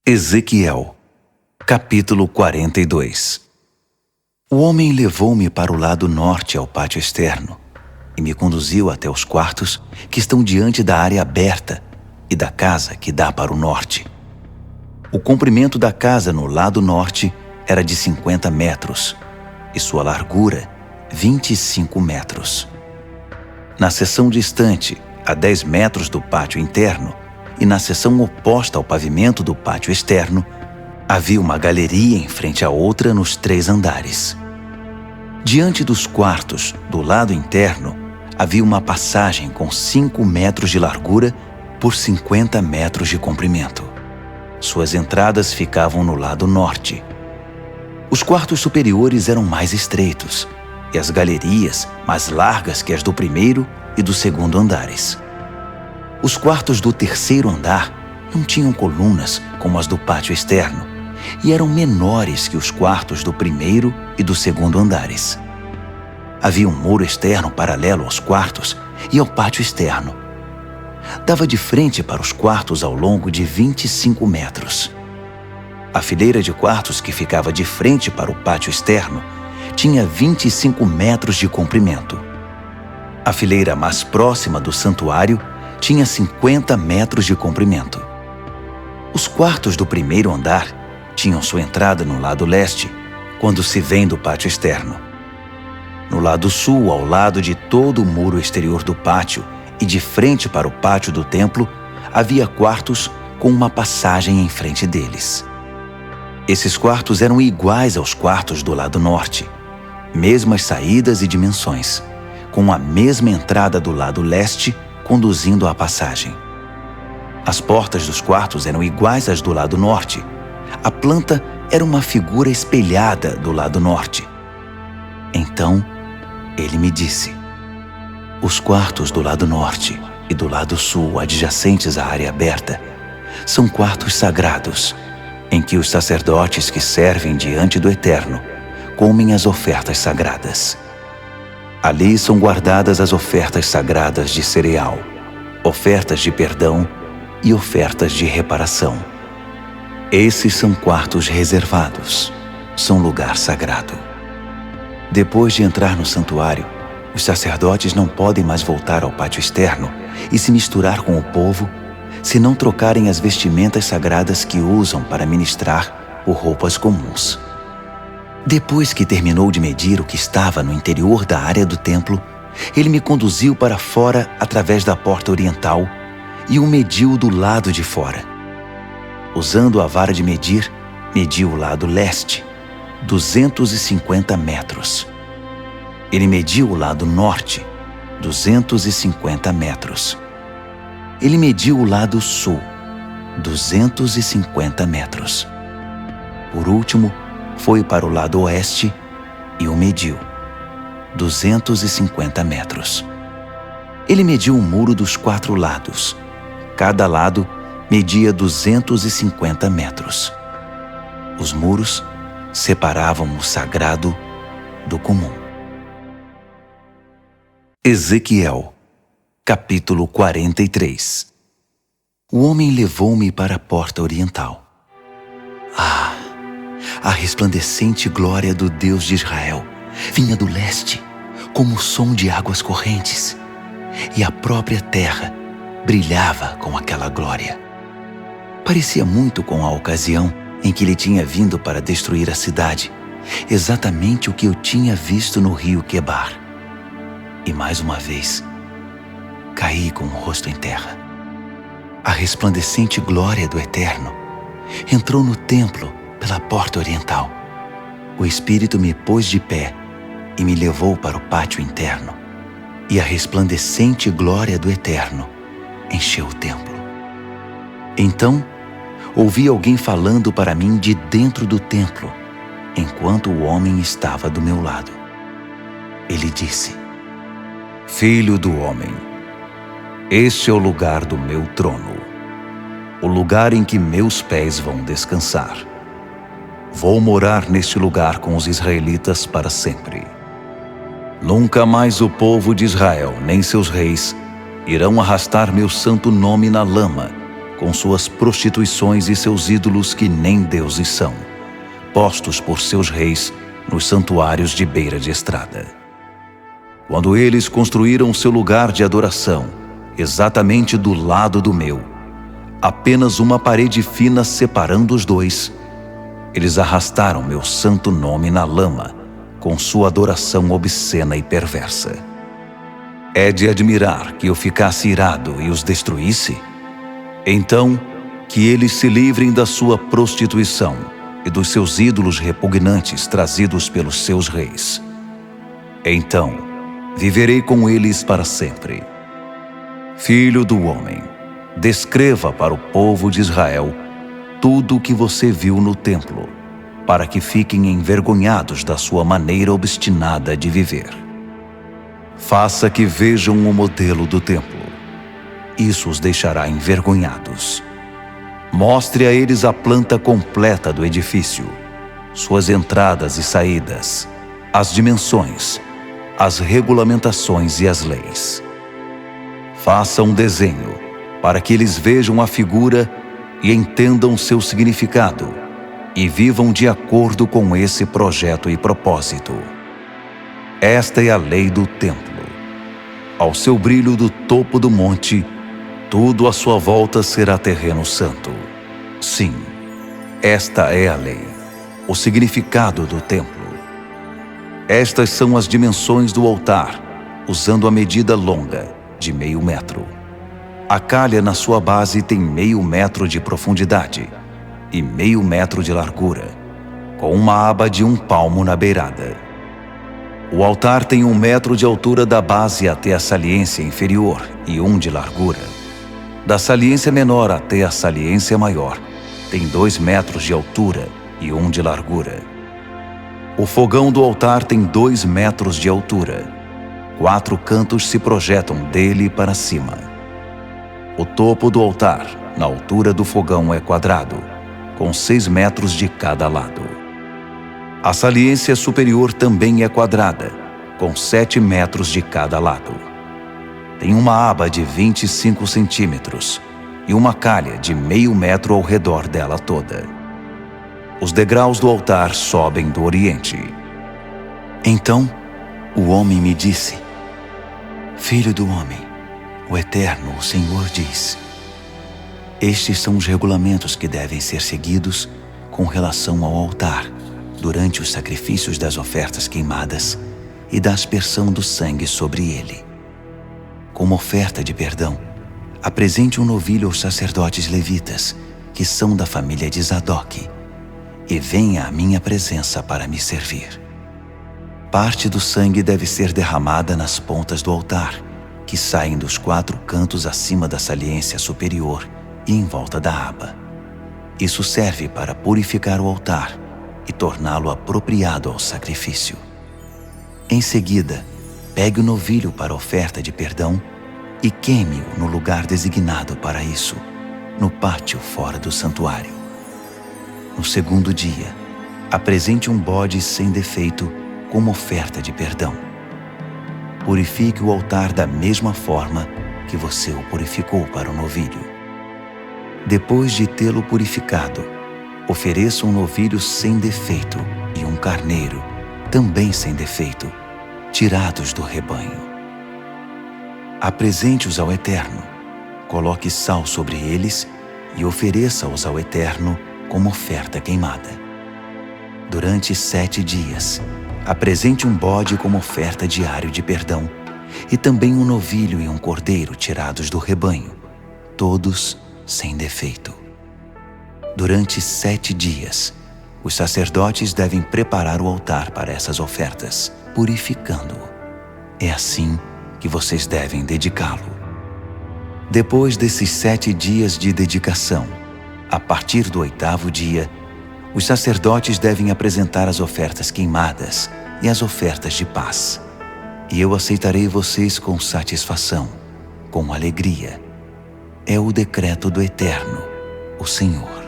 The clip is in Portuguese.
Ezequiel, capítulo 42. O homem levou-me para o lado norte ao pátio externo e me conduziu até os quartos que estão diante da área aberta e da casa que dá para o norte. O comprimento da casa no lado norte era de 50 metros e sua largura 25 metros. Na seção distante, a 10 metros do pátio interno, e na seção oposta ao pavimento do pátio externo, havia uma galeria em frente à outra nos 3 andares. Diante dos quartos, do lado interno, havia uma passagem com 5 metros de largura por 50 metros de comprimento. Suas entradas ficavam no lado norte. Os quartos superiores eram mais estreitos e as galerias mais largas que as do primeiro e do segundo andares. Os quartos do terceiro andar não tinham colunas como as do pátio externo e eram menores que os quartos do primeiro e do segundo andares. Havia um muro externo paralelo aos quartos e ao pátio externo. Dava de frente para os quartos ao longo de 25 metros. A fileira de quartos que ficava de frente para o pátio externo tinha 25 metros de comprimento. A fileira mais próxima do santuário tinha 50 metros de comprimento. Os quartos do primeiro andar tinham sua entrada no lado leste, quando se vem do pátio externo. No lado sul, ao lado de todo o muro exterior do pátio e de frente para o pátio do templo, havia quartos com uma passagem em frente deles. Esses quartos eram iguais aos quartos do lado norte, mesmas saídas e dimensões, com a mesma entrada do lado leste conduzindo à passagem. As portas dos quartos eram iguais às do lado norte. A planta era uma figura espelhada do lado norte. Então, ele me disse: os quartos do lado norte e do lado sul, adjacentes à área aberta, são quartos sagrados, em que os sacerdotes que servem diante do Eterno comem as ofertas sagradas. Ali são guardadas as ofertas sagradas de cereal, ofertas de perdão e ofertas de reparação. Esses são quartos reservados, são lugar sagrado. Depois de entrar no santuário, os sacerdotes não podem mais voltar ao pátio externo e se misturar com o povo, se não trocarem as vestimentas sagradas que usam para ministrar por roupas comuns. Depois que terminou de medir o que estava no interior da área do templo, ele me conduziu para fora através da porta oriental e o mediu do lado de fora. Usando a vara de medir, mediu o lado leste, 250 metros. Ele mediu o lado norte, 250 metros. Ele mediu o lado sul, 250 metros. Por último, foi para o lado oeste e o mediu, 250 metros. Ele mediu o muro dos 4 lados. Cada lado media 250 metros. Os muros separavam o sagrado do comum. Ezequiel, capítulo 43. O homem levou-me para a porta oriental. A resplandecente glória do Deus de Israel vinha do leste, como o som de águas correntes, e a própria terra brilhava com aquela glória. Parecia muito com a ocasião em que ele tinha vindo para destruir a cidade, exatamente o que eu tinha visto no rio Quebar. E mais uma vez, caí com o rosto em terra. A resplandecente glória do Eterno entrou no templo pela porta oriental. O Espírito me pôs de pé e me levou para o pátio interno, e a resplandecente glória do Eterno encheu o templo. Então, ouvi alguém falando para mim de dentro do templo, enquanto o homem estava do meu lado. Ele disse: Filho do homem, este é o lugar do meu trono, o lugar em que meus pés vão descansar. Vou morar neste lugar com os israelitas para sempre. Nunca mais o povo de Israel, nem seus reis, irão arrastar meu santo nome na lama, com suas prostituições e seus ídolos que nem deuses são, postos por seus reis nos santuários de beira de estrada. Quando eles construíram seu lugar de adoração, exatamente do lado do meu, apenas uma parede fina separando os dois, eles arrastaram meu santo nome na lama, com sua adoração obscena e perversa. É de admirar que eu ficasse irado e os destruísse? Então, que eles se livrem da sua prostituição e dos seus ídolos repugnantes trazidos pelos seus reis. Então, viverei com eles para sempre. Filho do homem, descreva para o povo de Israel tudo o que você viu no templo, para que fiquem envergonhados da sua maneira obstinada de viver. Faça que vejam o modelo do templo. Isso os deixará envergonhados. Mostre a eles a planta completa do edifício, suas entradas e saídas, as dimensões, as regulamentações e as leis. Faça um desenho para que eles vejam a figura e entendam seu significado e vivam de acordo com esse projeto e propósito. Esta é a lei do templo. Ao seu brilho do topo do monte, tudo à sua volta será terreno santo. Sim, esta é a lei, o significado do templo. Estas são as dimensões do altar, usando a medida longa, de 0,5 metro. A calha na sua base tem 0,5 metro de profundidade e 0,5 metro de largura, com uma aba de 1 palmo na beirada. O altar tem 1 metro de altura da base até a saliência inferior e 1 de largura. Da saliência menor até a saliência maior, tem 2 metros de altura e 1 de largura. O fogão do altar tem 2 metros de altura. 4 cantos se projetam dele para cima. O topo do altar, na altura do fogão, é quadrado, com 6 metros de cada lado. A saliência superior também é quadrada, com 7 metros de cada lado. Tem uma aba de 25 centímetros e uma calha de 0,5 metro ao redor dela toda. Os degraus do altar sobem do oriente. Então, o homem me disse: Filho do homem, o Eterno, o Senhor, diz: estes são os regulamentos que devem ser seguidos com relação ao altar, durante os sacrifícios das ofertas queimadas e da aspersão do sangue sobre ele. Como oferta de perdão, apresente um novilho aos sacerdotes levitas, que são da família de Zadoque, e venha à minha presença para me servir. Parte do sangue deve ser derramada nas pontas do altar, que saem dos 4 cantos acima da saliência superior e em volta da aba. Isso serve para purificar o altar e torná-lo apropriado ao sacrifício. Em seguida, pegue o novilho para a oferta de perdão e queime-o no lugar designado para isso, no pátio fora do santuário. No segundo dia, apresente um bode sem defeito como oferta de perdão. Purifique o altar da mesma forma que você o purificou para o novilho. Depois de tê-lo purificado, ofereça um novilho sem defeito e um carneiro, também sem defeito, tirados do rebanho. Apresente-os ao Eterno, coloque sal sobre eles e ofereça-os ao Eterno como oferta queimada. Durante 7 dias, apresente um bode como oferta diária de perdão e também um novilho e um cordeiro tirados do rebanho, todos sem defeito. Durante 7 dias, os sacerdotes devem preparar o altar para essas ofertas, purificando-o. É assim que vocês devem dedicá-lo. Depois desses 7 dias de dedicação, a partir do 8º dia, os sacerdotes devem apresentar as ofertas queimadas e as ofertas de paz. E eu aceitarei vocês com satisfação, com alegria. É o decreto do Eterno, o Senhor.